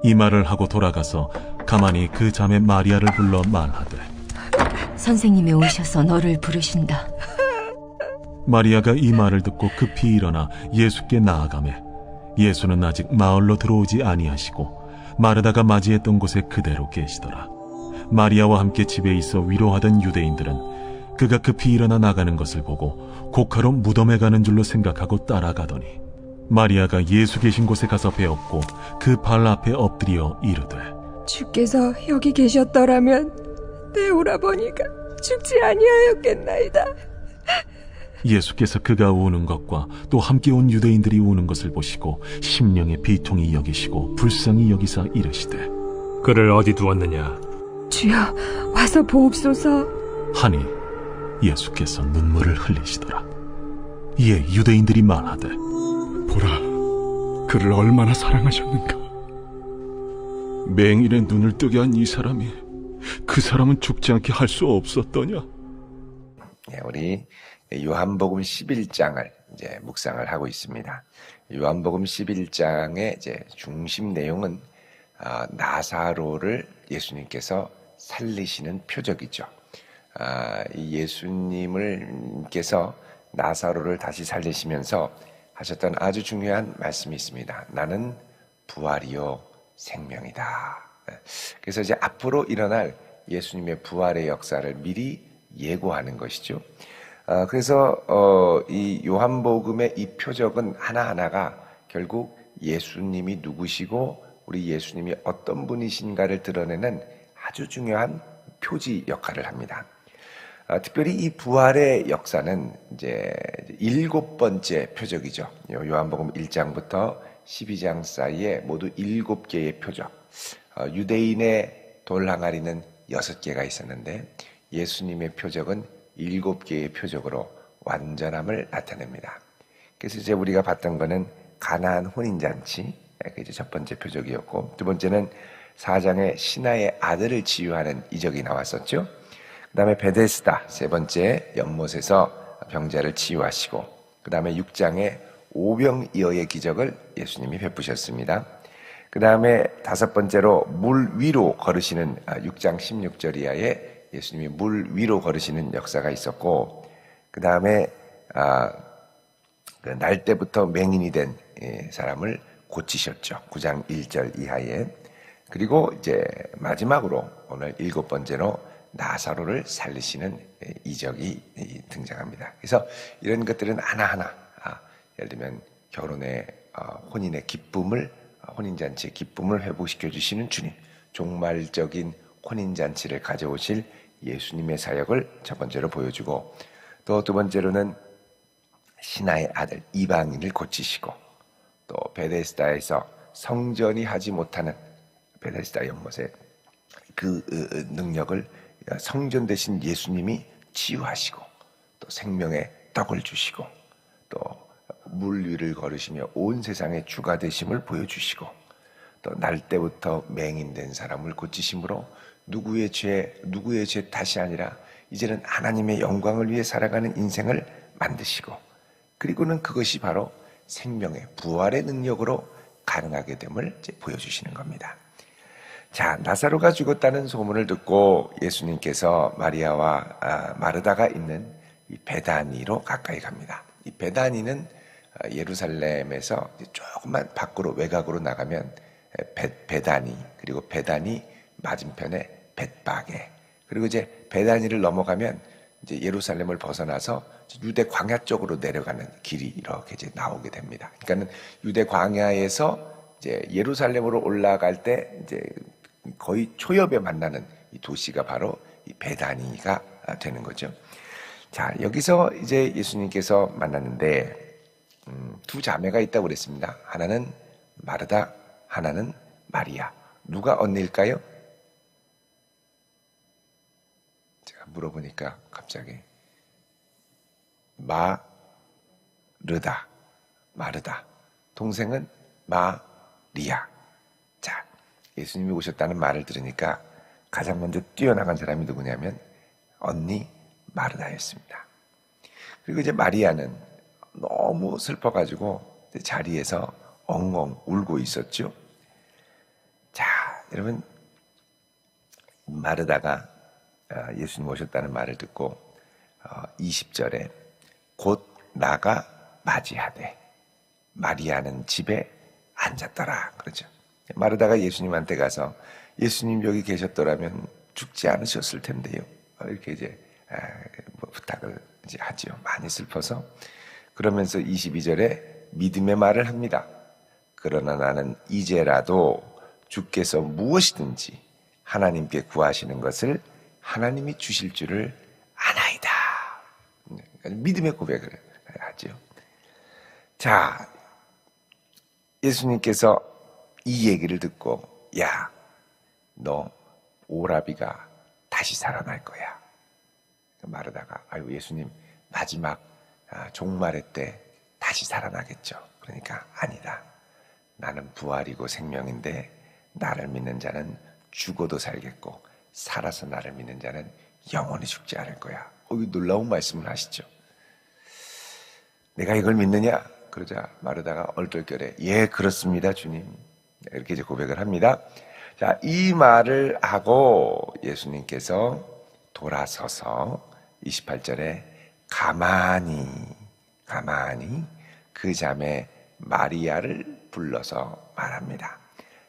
이 말을 하고 돌아가서 가만히 그 자매 마리아를 불러 말하되, 선생님이 오셔서 너를 부르신다. 마리아가 이 말을 듣고 급히 일어나 예수께 나아가매 예수는 아직 마을로 들어오지 아니하시고 마르다가 맞이했던 곳에 그대로 계시더라. 마리아와 함께 집에 있어 위로하던 유대인들은 그가 급히 일어나 나가는 것을 보고 곡하러 무덤에 가는 줄로 생각하고 따라가더니 마리아가 예수 계신 곳에 가서 배웠고 그 발 앞에 엎드려 이르되, 주께서 여기 계셨더라면 내 오라버니가 죽지 아니하였겠나이다. 예수께서 그가 우는 것과 또 함께 온 유대인들이 우는 것을 보시고 심령의 비통히 여기시고 불쌍히 여기사 이르시되, 그를 어디 두었느냐? 주여, 와서 보옵소서. 하니 예수께서 눈물을 흘리시더라. 이에 유대인들이 말하되, 보라, 그를 얼마나 사랑하셨는가. 맹인의 눈을 뜨게 한 이 사람이 그 사람은 죽지 않게 할 수 없었더냐. 우리 요한복음 11장을 이제 묵상을 하고 있습니다. 요한복음 11장의 이제 중심 내용은 나사로를 예수님께서 살리시는 표적이죠. 이 예수님께서 나사로를 다시 살리시면서 하셨던 아주 중요한 말씀이 있습니다. 나는 부활이요 생명이다. 그래서 이제 앞으로 일어날 예수님의 부활의 역사를 미리 예고하는 것이죠. 그래서 이 요한복음의 이 표적은 하나하나가 결국 예수님이 누구시고 우리 예수님이 어떤 분이신가를 드러내는 아주 중요한 표지 역할을 합니다. 특별히 이 부활의 역사는 이제 7번째 표적이죠. 요한복음 1장부터 12장 사이에 모두 7개의 표적. 유대인의 돌 항아리는 6개가 있었는데 예수님의 표적은 7개의 표적으로 완전함을 나타냅니다. 그래서 이제 우리가 봤던 거는 가나안 혼인잔치, 그게 이제 첫 번째 표적이었고, 두 번째는 4장에 신하의 아들을 치유하는 이적이 나왔었죠. 그 다음에 베데스다, 세 번째 연못에서 병자를 치유하시고, 그 다음에 6장에 오병이어의 기적을 예수님이 베푸셨습니다. 그 다음에 다섯 번째로 물 위로 걸으시는 6장 16절 이하에 예수님이 물 위로 걸으시는 역사가 있었고, 그 다음에 날 때부터 맹인이 된 사람을 고치셨죠. 9장 1절 이하에. 그리고 이제 마지막으로 오늘 7번째로 나사로를 살리시는 이적이 등장합니다. 그래서 이런 것들은 하나하나 예를 들면 결혼의 혼인의 기쁨을, 혼인잔치의 기쁨을 회복시켜 주시는 주님, 종말적인 혼인잔치를 가져오실 예수님의 사역을 첫 번째로 보여주고, 또 두 번째로는 신하의 아들 이방인을 고치시고, 또 베데스다에서 성전이 하지 못하는 베데스다 연못의 그 능력을 성전 되신 예수님이 치유하시고, 또 생명의 떡을 주시고, 또 물 위를 걸으시며 온 세상의 주가 되심을 보여주시고, 또 날 때부터 맹인된 사람을 고치심으로 누구의 죄 탓이 아니라 이제는 하나님의 영광을 위해 살아가는 인생을 만드시고, 그리고는 그것이 바로 생명의 부활의 능력으로 가능하게 됨을 이제 보여주시는 겁니다. 자, 나사로가 죽었다는 소문을 듣고 예수님께서 마리아와 마르다가 있는 이 베다니로 가까이 갑니다. 이 베다니는 예루살렘에서 조금만 밖으로 외곽으로 나가면 베다니, 그리고 베다니 맞은편에 벳바게, 그리고 이제 베다니를 넘어가면 이제 예루살렘을 벗어나서 유대 광야 쪽으로 내려가는 길이 이렇게 이제 나오게 됩니다. 그러니까는 유대 광야에서 이제 예루살렘으로 올라갈 때 이제 거의 초엽에 만나는 이 도시가 바로 이 베다니가 되는 거죠. 자, 여기서 이제 예수님께서 만났는데 두 자매가 있다고 그랬습니다. 하나는 마르다, 하나는 마리아. 누가 언니일까요? 제가 물어보니까 갑자기 마르다. 동생은 마리아. 자, 예수님이 오셨다는 말을 들으니까 가장 먼저 뛰어나간 사람이 누구냐면 언니 마르다였습니다. 그리고 이제 마리아는 너무 슬퍼가지고 자리에서 엉엉 울고 있었죠. 자, 여러분, 마르다가 예수님 오셨다는 말을 듣고 20절에 곧 나가 맞이하되 마리아는 집에 앉았더라 그러죠. 마르다가 예수님한테 가서 예수님 여기 계셨더라면 죽지 않으셨을 텐데요, 이렇게 이제 부탁을 이제 하지요. 많이 슬퍼서. 그러면서 22절에 믿음의 말을 합니다. 그러나 나는 이제라도 주께서 무엇이든지 하나님께 구하시는 것을 하나님이 주실 줄을 아나이다. 믿음의 고백을 하죠. 자, 예수님께서 이 얘기를 듣고, 야, 너 오라비가 다시 살아날 거야. 마르다가, 아유, 예수님 마지막 종말의 때 다시 살아나겠죠. 그러니까 아니다. 나는 부활이고 생명인데 나를 믿는 자는 죽어도 살겠고 살아서 나를 믿는 자는 영원히 죽지 않을 거야. 놀라운 말씀을 하시죠. 내가 이걸 믿느냐? 그러자 마르다가 얼떨결에 예, 그렇습니다, 주님. 이렇게 이제 고백을 합니다. 자, 이 말을 하고 예수님께서 돌아서서 28절에 가만히 그 자매 마리아를 불러서 말합니다.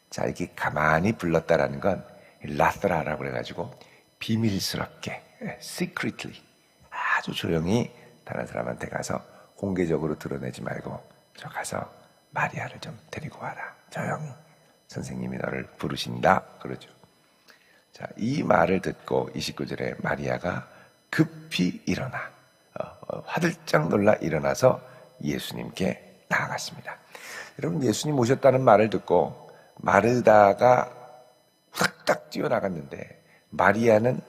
자, 이렇게 가만히 불렀다라는 건 라스라라고 해가지고 비밀스럽게, secretly, 아주 조용히 다른 사람한테 가서 공개적으로 드러내지 말고 저 가서 마리아를 좀 데리고 와라. 조용히. 선생님이 너를 부르신다. 그러죠. 자, 이 말을 듣고 29절에 마리아가 급히 일어나 화들짝 놀라 일어나서 예수님께 나아갔습니다. 여러분, 예수님 오셨다는 말을 듣고 마르다가 후닥닥 뛰어나갔는데 마리아는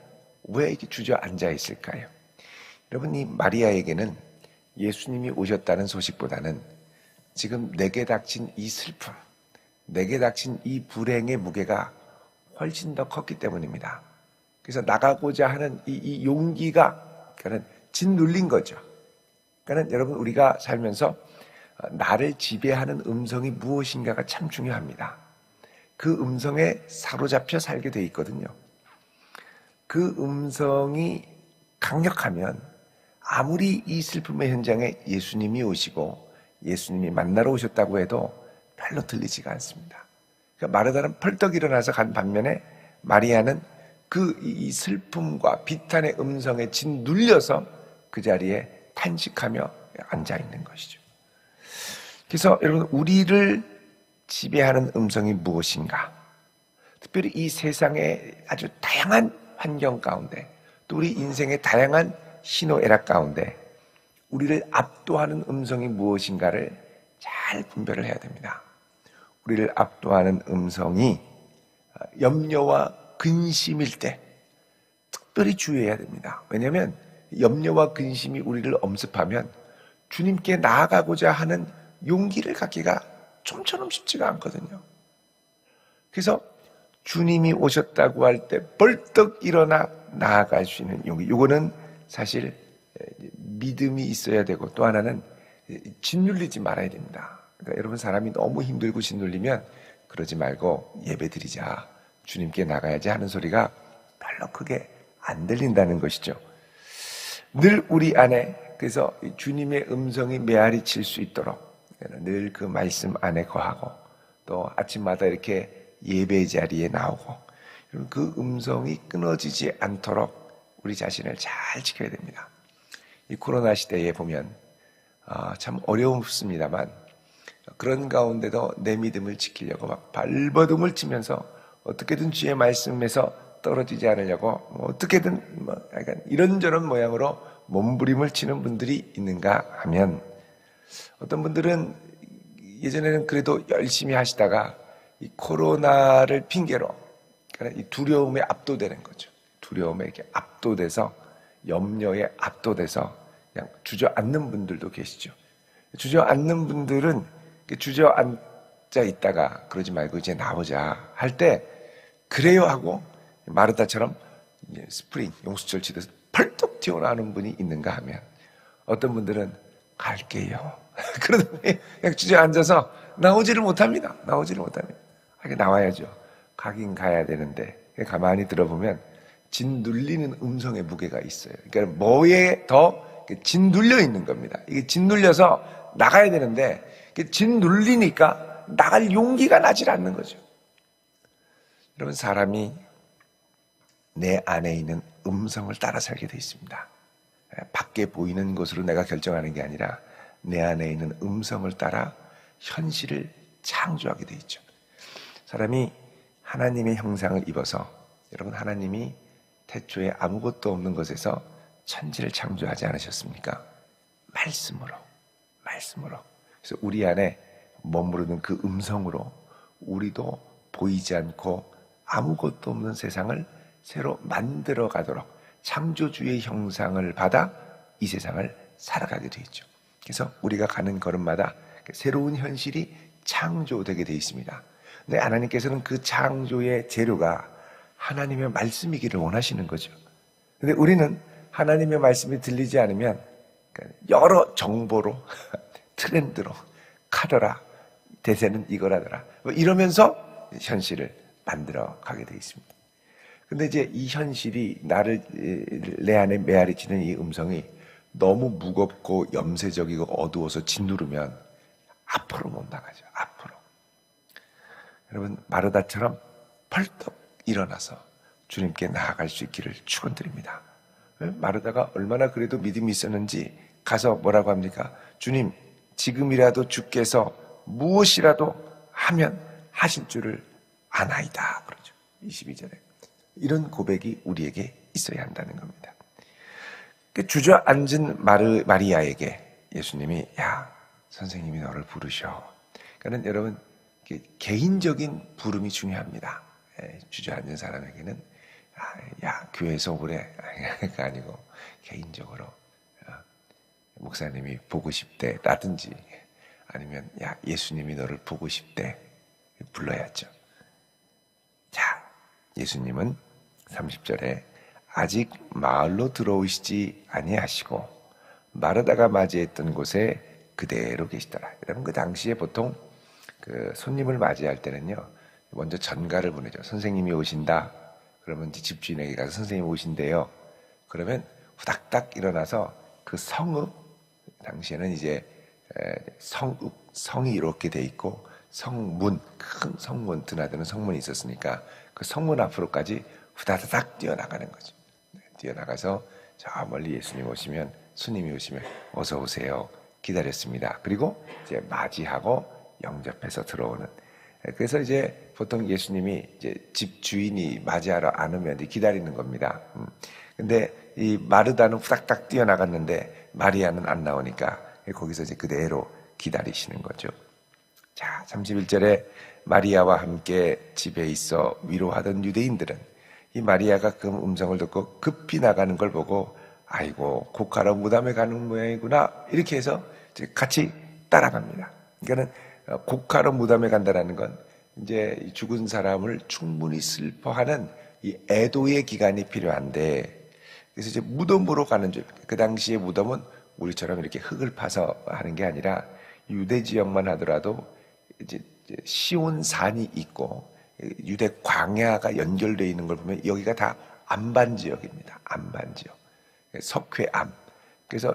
왜 이렇게 주저앉아 있을까요? 여러분, 이 마리아에게는 예수님이 오셨다는 소식보다는 지금 내게 닥친 이 슬픔, 내게 닥친 이 불행의 무게가 훨씬 더 컸기 때문입니다. 그래서 나가고자 하는 이 용기가 그러니까 짓눌린 거죠. 그러니까 여러분, 우리가 살면서 나를 지배하는 음성이 무엇인가가 참 중요합니다. 그 음성에 사로잡혀 살게 돼 있거든요. 그 음성이 강력하면 아무리 이 슬픔의 현장에 예수님이 오시고 예수님이 만나러 오셨다고 해도 별로 들리지가 않습니다. 그러니까 마르다는 펄떡 일어나서 간 반면에 마리아는 이 슬픔과 비탄의 음성에 짓눌려서 그 자리에 탄식하며 앉아 있는 것이죠. 그래서 여러분, 우리를 지배하는 음성이 무엇인가? 특별히 이 세상의 아주 다양한 환경 가운데, 또 우리 인생의 다양한 희노애락 가운데 우리를 압도하는 음성이 무엇인가를 잘 분별을 해야 됩니다. 우리를 압도하는 음성이 염려와 근심일 때 특별히 주의해야 됩니다. 왜냐하면 염려와 근심이 우리를 엄습하면 주님께 나아가고자 하는 용기를 갖기가 좀처럼 쉽지가 않거든요. 그래서 주님이 오셨다고 할 때 벌떡 일어나 나아갈 수 있는 용기, 이거는 사실 믿음이 있어야 되고, 또 하나는 짓눌리지 말아야 됩니다. 그러니까 여러분, 사람이 너무 힘들고 짓눌리면 그러지 말고 예배드리자, 주님께 나가야지 하는 소리가 별로 크게 안 들린다는 것이죠. 늘 우리 안에, 그래서 주님의 음성이 메아리 칠 수 있도록 늘 그 말씀 안에 거하고, 또 아침마다 이렇게 예배 자리에 나오고, 그 음성이 끊어지지 않도록 우리 자신을 잘 지켜야 됩니다. 이 코로나 시대에 보면 참 어렵습니다만, 그런 가운데도 내 믿음을 지키려고 막 발버둥을 치면서 어떻게든 주의 말씀에서 떨어지지 않으려고 어떻게든 약간 이런저런 모양으로 몸부림을 치는 분들이 있는가 하면, 어떤 분들은 예전에는 그래도 열심히 하시다가 이 코로나를 핑계로, 그러니까 이 두려움에 압도되는 거죠. 두려움에 이렇게 압도돼서, 염려에 압도돼서 그냥 주저앉는 분들도 계시죠. 주저앉는 분들은 주저앉아 있다가 그러지 말고 이제 나오자 할 때 그래요 하고 마르다처럼 스프링, 용수철 치듯 펄떡 튀어나오는 분이 있는가 하면, 어떤 분들은 갈게요. 그러더니 그냥 주저앉아서 나오지를 못합니다. 나와야죠. 가긴 가야 되는데 가만히 들어보면 짓눌리는 음성의 무게가 있어요. 그러니까 뭐에 더 짓눌려 있는 겁니다. 이게 짓눌려서 나가야 되는데 짓눌리니까 나갈 용기가 나질 않는 거죠. 여러분, 사람이 내 안에 있는 음성을 따라 살게 돼 있습니다. 밖에 보이는 것으로 내가 결정하는 게 아니라 내 안에 있는 음성을 따라 현실을 창조하게 돼 있죠. 사람이 하나님의 형상을 입어서, 여러분, 하나님이 태초에 아무것도 없는 것에서 천지를 창조하지 않으셨습니까? 말씀으로. 그래서 우리 안에 머무르는 그 음성으로 우리도 보이지 않고 아무것도 없는 세상을 새로 만들어 가도록 창조주의 형상을 받아 이 세상을 살아가게 돼 있죠. 그래서 우리가 가는 걸음마다 새로운 현실이 창조되게 돼 있습니다. 근데 하나님께서는 그 창조의 재료가 하나님의 말씀이기를 원하시는 거죠. 근데 우리는 하나님의 말씀이 들리지 않으면 여러 정보로 트렌드로 카더라, 대세는 이거라더라, 이러면서 현실을 만들어 가게 돼 있습니다. 근데 이제 이 현실이 내 안에 메아리치는 이 음성이 너무 무겁고 염세적이고 어두워서 짓누르면 앞으로 못 나가죠. 앞으로. 여러분, 마르다처럼 펄떡 일어나서 주님께 나아갈 수 있기를 축원드립니다. 마르다가 얼마나 그래도 믿음이 있었는지 가서 뭐라고 합니까? 주님, 지금이라도 주께서 무엇이라도 하면 하실 줄을 아나이다, 그러죠. 22절에. 이런 고백이 우리에게 있어야 한다는 겁니다. 주저앉은 마리아에게 예수님이, 야, 선생님이 너를 부르셔. 그러니까 여러분, 개인적인 부름이 중요합니다. 주저앉은 사람에게는 야, 교회에서 오래 가 아니고 개인적으로 목사님이 보고 싶대 라든지, 아니면 야, 예수님이 너를 보고 싶대 불러야죠. 자, 예수님은 30절에 아직 마을로 들어오시지 아니하시고 마르다가 맞이했던 곳에 그대로 계시더라. 여러분, 그 당시에 보통 그 손님을 맞이할 때는요, 먼저 전가를 보내죠. 선생님이 오신다. 그러면 이제 집주인에게 가서 선생님 오신대요. 그러면 후닥닥 일어나서 그 성읍, 당시에는 이제 성이 이렇게 돼 있고 성문, 큰 성문, 드나드는 성문이 있었으니까 그 성문 앞으로까지 후다다닥 뛰어나가는 거죠. 뛰어나가서 저 멀리 예수님 오시면, 스님이 오시면 어서 오세요, 기다렸습니다. 그리고 이제 맞이하고 영접해서 들어오는. 그래서 이제 보통 예수님이 이제 집 주인이 맞이하러 안 오면 기다리는 겁니다. 근데 이 마르다는 후닥닥 뛰어나갔는데 마리아는 안 나오니까 거기서 이제 그대로 기다리시는 거죠. 자, 31절에 마리아와 함께 집에 있어 위로하던 유대인들은 이 마리아가 그 음성을 듣고 급히 나가는 걸 보고, 아이고, 곡하러 무덤에 가는 모양이구나, 이렇게 해서 이제 같이 따라갑니다. 그러니까는 곡하러 무덤에 간다라는 건 이제 죽은 사람을 충분히 슬퍼하는 이 애도의 기간이 필요한데, 그래서 이제 무덤으로 가는 줄. 그 당시에 무덤은 우리처럼 이렇게 흙을 파서 하는 게 아니라 유대 지역만 하더라도 이제 시온 산이 있고 유대 광야가 연결되어 있는 걸 보면 여기가 다 안반 지역입니다. 안반 지역. 석회암. 그래서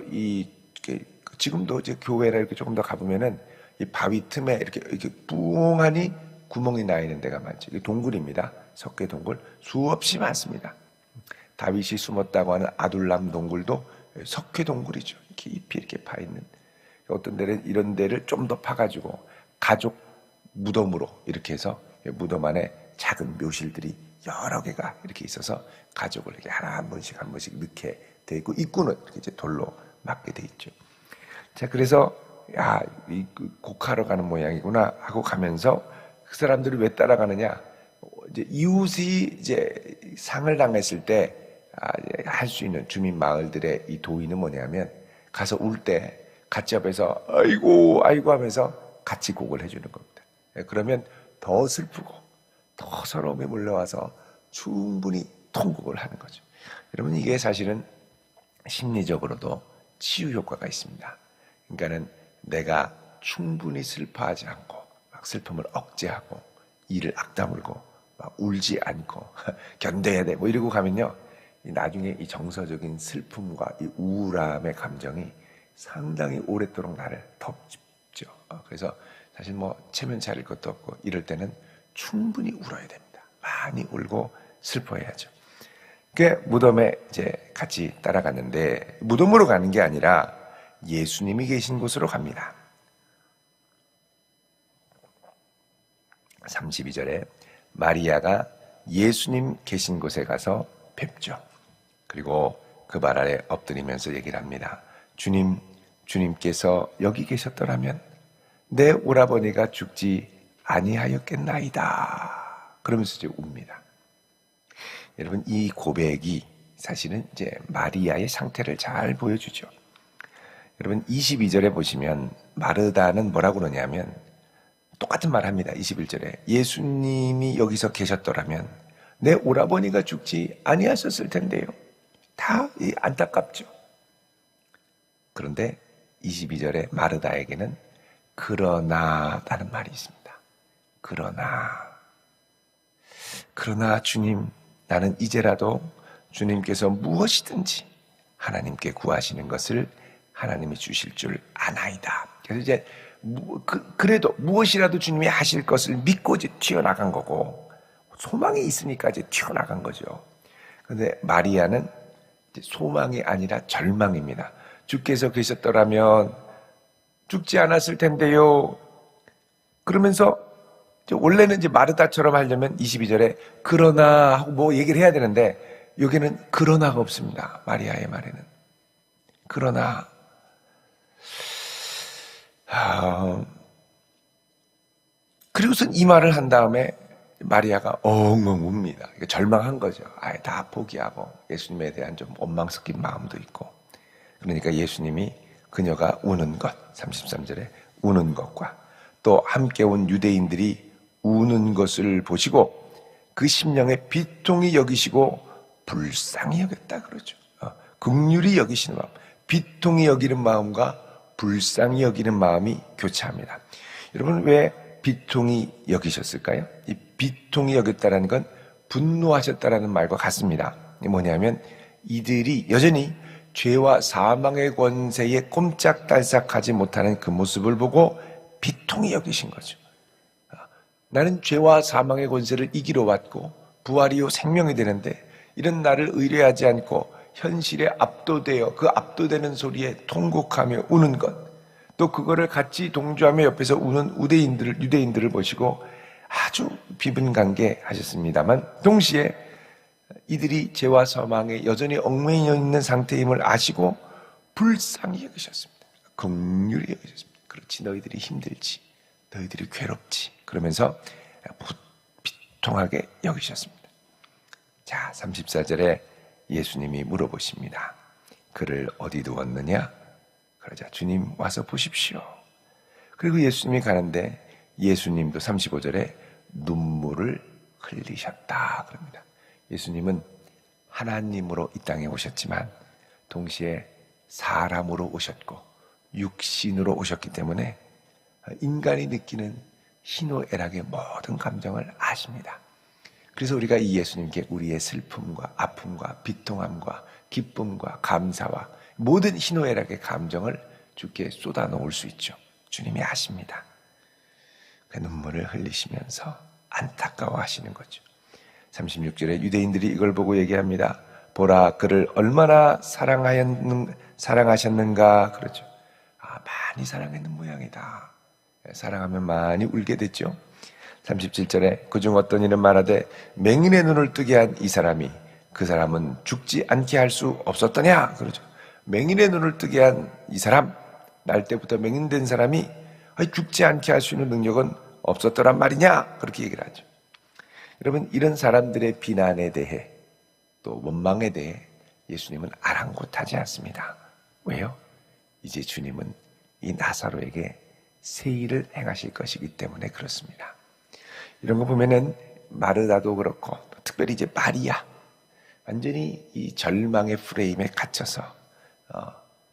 지금도 이제 교회나 이렇게 조금 더 가보면은 이 바위 틈에 이렇게 뿡하니 구멍이 나 있는 데가 많죠. 이게 동굴입니다. 석회 동굴 수없이 많습니다. 다윗이 숨었다고 하는 아둘람 동굴도 석회 동굴이죠. 깊이 이렇게 파 있는. 어떤 데는 이런 데를 좀 더 파가지고 가족 무덤으로 이렇게 해서 무덤 안에 작은 묘실들이 여러 개가 이렇게 있어서 가족을 이렇게 하나 한 번씩 넣게 돼 있고, 입구는 이렇게 이제 돌로 막게 돼 있죠. 자, 그래서 야, 이 곡하러 가는 모양이구나 하고 가면서 그 사람들이 왜 따라가느냐? 이제 이웃이 이제 상을 당했을 때 할 수 있는 주민 마을들의 이 도의는 뭐냐면, 가서 울 때 같이 옆에서 아이고 아이고 하면서 같이 곡을 해주는 겁니다. 그러면 더 슬프고 더 서러움이 몰려와서 충분히 통곡을 하는 거죠. 여러분, 이게 사실은 심리적으로도 치유 효과가 있습니다. 그러니까는 내가 충분히 슬퍼하지 않고 막 슬픔을 억제하고 이를 악다물고 막 울지 않고 견뎌야 돼 뭐 이러고 가면요, 나중에 이 정서적인 슬픔과 이 우울함의 감정이 상당히 오랫도록 나를 덮죠. 그래서 사실 뭐 체면 차릴 것도 없고 이럴 때는 충분히 울어야 됩니다. 많이 울고 슬퍼해야죠. 그 무덤에 이제 같이 따라갔는데, 무덤으로 가는 게 아니라 예수님이 계신 곳으로 갑니다. 32절에 마리아가 예수님 계신 곳에 가서 뵙죠. 그리고 그 발 아래 엎드리면서 얘기를 합니다. 주님께서 여기 계셨더라면 내 오라버니가 죽지 아니하였겠나이다. 그러면서 이제 웁니다. 여러분, 이 고백이 사실은 이제 마리아의 상태를 잘 보여주죠. 여러분, 22절에 보시면 마르다는 뭐라고 그러냐면 똑같은 말 합니다. 21절에 예수님이 여기서 계셨더라면 내 오라버니가 죽지 아니하셨을 텐데요. 다 안타깝죠. 그런데 22절에 마르다에게는 그러나라는 말이 있습니다. 그러나 주님, 나는 이제라도 주님께서 무엇이든지 하나님께 구하시는 것을 하나님이 주실 줄 아나이다. 그래서 이제 그래도 무엇이라도 주님이 하실 것을 믿고 이제 튀어나간 거고, 소망이 있으니까 이제 튀어나간 거죠. 그런데 마리아는 이제 소망이 아니라 절망입니다. 주께서 계셨더라면 죽지 않았을 텐데요. 그러면서 원래는 이제 마르다처럼 하려면 22절에 그러나 하고 뭐 얘기를 해야 되는데, 여기는 그러나가 없습니다. 마리아의 말에는. 그러나 그리고선 이 말을 한 다음에 마리아가 엉엉 웁니다. 절망한 거죠. 아예 다 포기하고 예수님에 대한 좀 원망 섞인 마음도 있고. 그러니까 예수님이 그녀가 우는 것, 33절에 우는 것과 또 함께 온 유대인들이 우는 것을 보시고 그 심령에 비통히 여기시고 불쌍히 여겼다 그러죠. 긍휼히 여기시는 마음, 비통히 여기는 마음과 불쌍히 여기는 마음이 교차합니다. 여러분, 왜 비통히 여기셨을까요? 이 비통히 여겼다는 건 분노하셨다라는 말과 같습니다. 뭐냐면 이들이 여전히 죄와 사망의 권세에 꼼짝달싹하지 못하는 그 모습을 보고 비통히 여기신 거죠. 나는 죄와 사망의 권세를 이기러 왔고 부활이요 생명이 되는데 이런 나를 의뢰하지 않고 현실에 압도되어 그 압도되는 소리에 통곡하며 우는 것, 또 그거를 같이 동조하며 옆에서 우는 유대인들을 보시고 아주 비분간게 하셨습니다만, 동시에 이들이 죄와 사망에 여전히 얽매여 있는 상태임을 아시고 불쌍히 여기셨습니다. 긍휼히 여기셨습니다. 그렇지, 너희들이 힘들지, 너희들이 괴롭지, 그러면서 비통하게 여기셨습니다. 자, 34절에 예수님이 물어보십니다. 그를 어디 두었느냐? 그러자 주님 와서 보십시오. 그리고 예수님이 가는데 예수님도 35절에 눈물을 흘리셨다 그럽니다. 예수님은 하나님으로 이 땅에 오셨지만 동시에 사람으로 오셨고 육신으로 오셨기 때문에 인간이 느끼는 희노애락의 모든 감정을 아십니다. 그래서 우리가 이 예수님께 우리의 슬픔과 아픔과 비통함과 기쁨과 감사와 모든 희노애락의 감정을 주께 쏟아놓을 수 있죠. 주님이 아십니다. 그 눈물을 흘리시면서 안타까워하시는 거죠. 36절에 유대인들이 이걸 보고 얘기합니다. 보라, 그를 얼마나 사랑하셨는가 그러죠. 많이 사랑했는 모양이다. 사랑하면 많이 울게 됐죠. 37절에 그중 어떤 이는 말하되 맹인의 눈을 뜨게 한 이 사람이 그 사람은 죽지 않게 할 수 없었더냐 그러죠. 맹인의 눈을 뜨게 한 이 사람, 날 때부터 맹인된 사람이 죽지 않게 할 수 있는 능력은 없었더란 말이냐, 그렇게 얘기를 하죠. 여러분, 이런 사람들의 비난에 대해 또 원망에 대해 예수님은 아랑곳하지 않습니다. 왜요? 이제 주님은 이 나사로에게 새 일을 행하실 것이기 때문에 그렇습니다. 이런 거 보면은 마르다도 그렇고 특별히 이제 마리아, 완전히 이 절망의 프레임에 갇혀서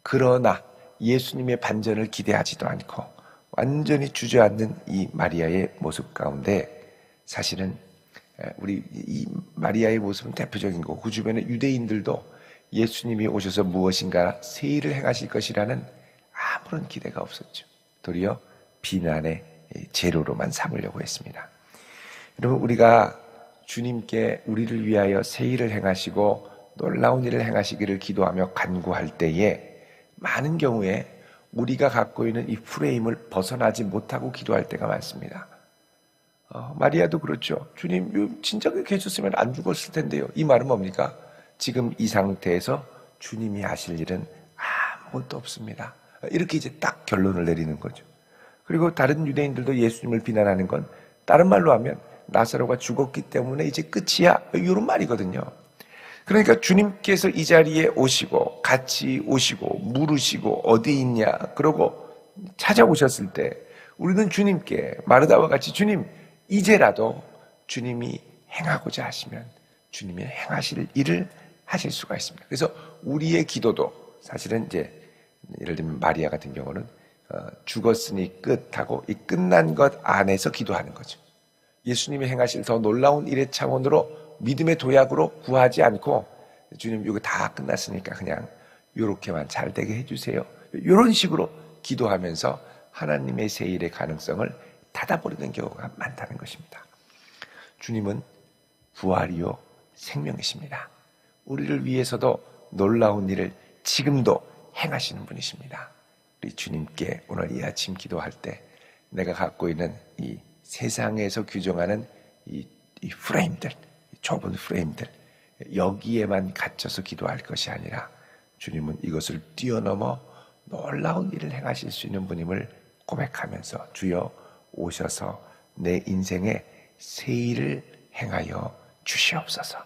그러나 예수님의 반전을 기대하지도 않고 완전히 주저앉는 이 마리아의 모습 가운데 사실은 우리 이 마리아의 모습은 대표적인 거고, 그 주변의 유대인들도 예수님이 오셔서 무엇인가 새 일을 행하실 것이라는 아무런 기대가 없었죠. 도리어 비난의 재료로만 삼으려고 했습니다. 여러분, 우리가 주님께 우리를 위하여 새 일을 행하시고 놀라운 일을 행하시기를 기도하며 간구할 때에 많은 경우에 우리가 갖고 있는 이 프레임을 벗어나지 못하고 기도할 때가 많습니다. 마리아도 그렇죠. 주님, 진짜 그렇게 해줬으면 안 죽었을 텐데요. 이 말은 뭡니까? 지금 이 상태에서 주님이 하실 일은 아무것도 없습니다. 이렇게 이제 딱 결론을 내리는 거죠. 그리고 다른 유대인들도 예수님을 비난하는 건 다른 말로 하면 나사로가 죽었기 때문에 이제 끝이야, 이런 말이거든요. 그러니까 주님께서 이 자리에 오시고 같이 오시고 물으시고 어디 있냐 그러고 찾아오셨을 때 우리는 주님께 마르다와 같이 주님, 이제라도 주님이 행하고자 하시면 주님이 행하실 일을 하실 수가 있습니다. 그래서 우리의 기도도 사실은 이제 예를 들면 마리아 같은 경우는 죽었으니 끝하고 이 끝난 것 안에서 기도하는 거죠. 예수님이 행하실 더 놀라운 일의 차원으로 믿음의 도약으로 구하지 않고 주님, 이거 다 끝났으니까 그냥 이렇게만 잘 되게 해주세요, 이런 식으로 기도하면서 하나님의 새 일의 가능성을 닫아버리는 경우가 많다는 것입니다. 주님은 부활이요 생명이십니다. 우리를 위해서도 놀라운 일을 지금도 행하시는 분이십니다. 우리 주님께 오늘 이 아침 기도할 때 내가 갖고 있는 이 세상에서 규정하는 이 프레임들, 좁은 프레임들, 여기에만 갇혀서 기도할 것이 아니라 주님은 이것을 뛰어넘어 놀라운 일을 행하실 수 있는 분임을 고백하면서 주여 오셔서 내 인생에 새 일을 행하여 주시옵소서,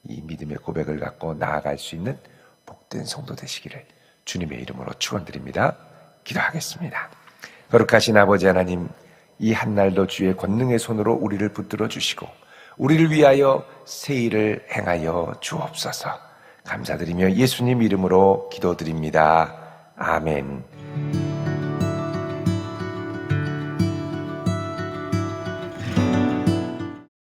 이 믿음의 고백을 갖고 나아갈 수 있는 복된 성도 되시기를 주님의 이름으로 축원드립니다. 기도하겠습니다. 거룩하신 아버지 하나님, 이 한날도 주의 권능의 손으로 우리를 붙들어 주시고 우리를 위하여 새 일을 행하여 주옵소서. 감사드리며 예수님 이름으로 기도드립니다. 아멘.